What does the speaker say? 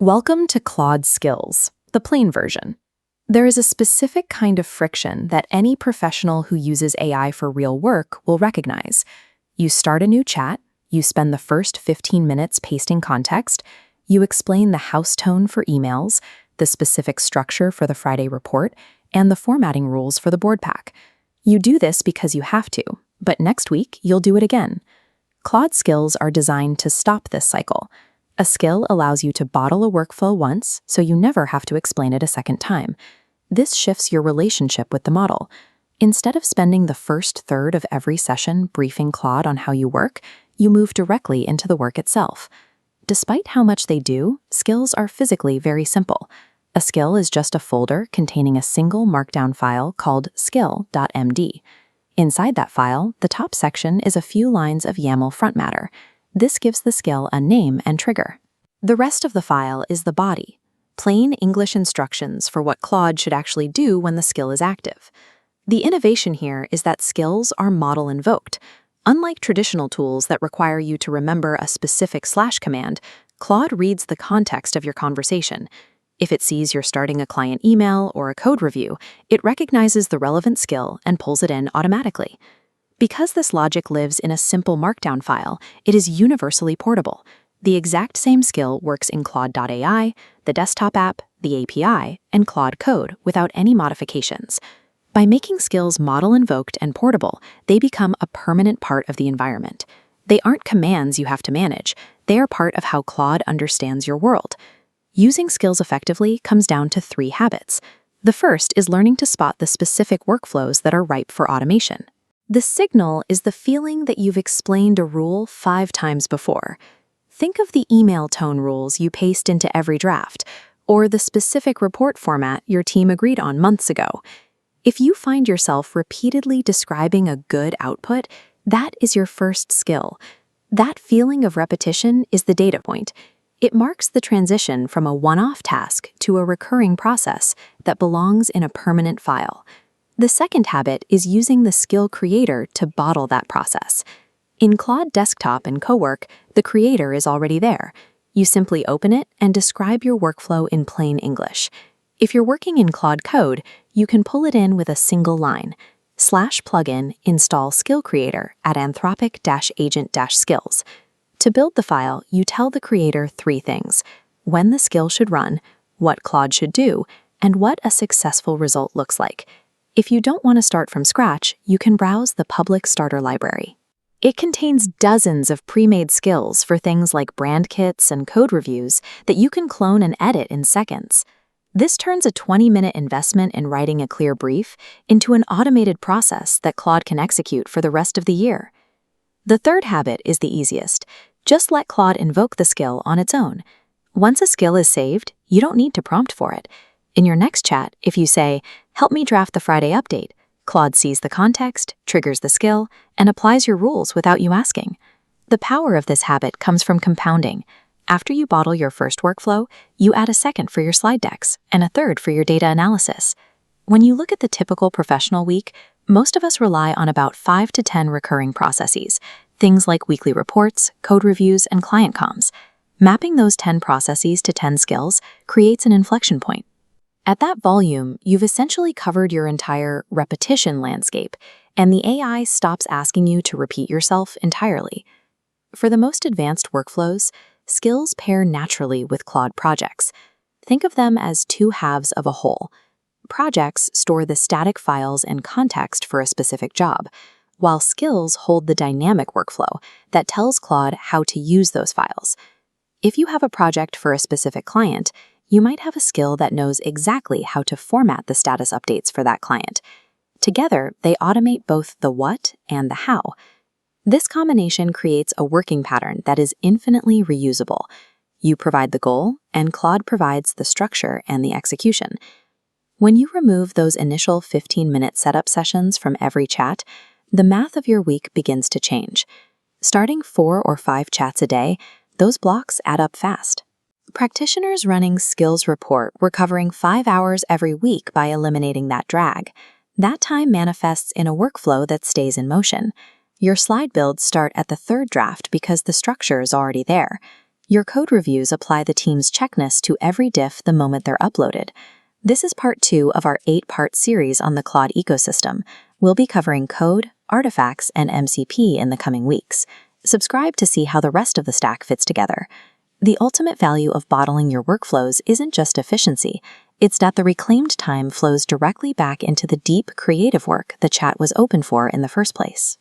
Welcome to Claude Skills, the plain version. There is a specific kind of friction that any professional who uses AI for real work will recognize. You start a new chat, you spend the first 15 minutes pasting context, you explain the house tone for emails, the specific structure for the Friday report, and the formatting rules for the board pack. You do this because you have to, but next week you'll do it again. Claude Skills are designed to stop this cycle. A skill allows you to bottle a workflow once, so you never have to explain it a second time. This shifts your relationship with the model. Instead of spending the first third of every session briefing Claude on how you work, you move directly into the work itself. Despite how much they do, skills are physically very simple. A skill is just a folder containing a single markdown file called SKILL.md. Inside that file, the top section is a few lines of YAML front matter. This gives the skill a name and trigger. The rest of the file is the body, plain English instructions for what Claude should actually do when the skill is active. The innovation here is that skills are model-invoked. Unlike traditional tools that require you to remember a specific / command, Claude reads the context of your conversation. If it sees you're starting a client email or a code review, it recognizes the relevant skill and pulls it in automatically. Because this logic lives in a simple markdown file, it is universally portable. The exact same skill works in Claude.ai, the desktop app, the API, and Claude Code without any modifications. By making skills model-invoked and portable, they become a permanent part of the environment. They aren't commands you have to manage. They are part of how Claude understands your world. Using skills effectively comes down to 3 habits. The first is learning to spot the specific workflows that are ripe for automation. The signal is the feeling that you've explained a rule 5 times before. Think of the email tone rules you paste into every draft, or the specific report format your team agreed on months ago. If you find yourself repeatedly describing a good output, that is your first skill. That feeling of repetition is the data point. It marks the transition from a one-off task to a recurring process that belongs in a permanent file. The second habit is using the skill creator to bottle that process. In Claude Desktop and Cowork, the creator is already there. You simply open it and describe your workflow in plain English. If you're working in Claude Code, you can pull it in with a single line. /plugin install skill creator at anthropic-agent-skills. To build the file, you tell the creator 3 things: when the skill should run, what Claude should do, and what a successful result looks like. If you don't want to start from scratch, you can browse the public starter library. It contains dozens of pre-made skills for things like brand kits and code reviews that you can clone and edit in seconds. This turns a 20-minute investment in writing a clear brief into an automated process that Claude can execute for the rest of the year. The third habit is the easiest. Just let Claude invoke the skill on its own. Once a skill is saved, you don't need to prompt for it. In your next chat, if you say, "Help me draft the Friday update," Claude sees the context, triggers the skill, and applies your rules without you asking. The power of this habit comes from compounding. After you bottle your first workflow, you add a second for your slide decks and a third for your data analysis. When you look at the typical professional week, most of us rely on about 5 to 10 recurring processes, things like weekly reports, code reviews, and client comms. Mapping those 10 processes to 10 skills creates an inflection point. At that volume, you've essentially covered your entire repetition landscape, and the AI stops asking you to repeat yourself entirely. For the most advanced workflows, skills pair naturally with Claude projects. Think of them as 2 halves of a whole. Projects store the static files and context for a specific job, while skills hold the dynamic workflow that tells Claude how to use those files. If you have a project for a specific client, you might have a skill that knows exactly how to format the status updates for that client. Together, they automate both the what and the how. This combination creates a working pattern that is infinitely reusable. You provide the goal, and Claude provides the structure and the execution. When you remove those initial 15-minute setup sessions from every chat, the math of your week begins to change. Starting 4 or 5 chats a day, those blocks add up fast. Practitioners running Skills Report were covering 5 hours every week by eliminating that drag. That time manifests in a workflow that stays in motion. Your slide builds start at the 3rd draft because the structure is already there. Your code reviews apply the team's checklist to every diff the moment they're uploaded. This is part 2 of our 8-part series on the Claude ecosystem. We'll be covering code, artifacts, and MCP in the coming weeks. Subscribe to see how the rest of the stack fits together. The ultimate value of bottling your workflows isn't just efficiency. It's that the reclaimed time flows directly back into the deep creative work the chat was open for in the first place.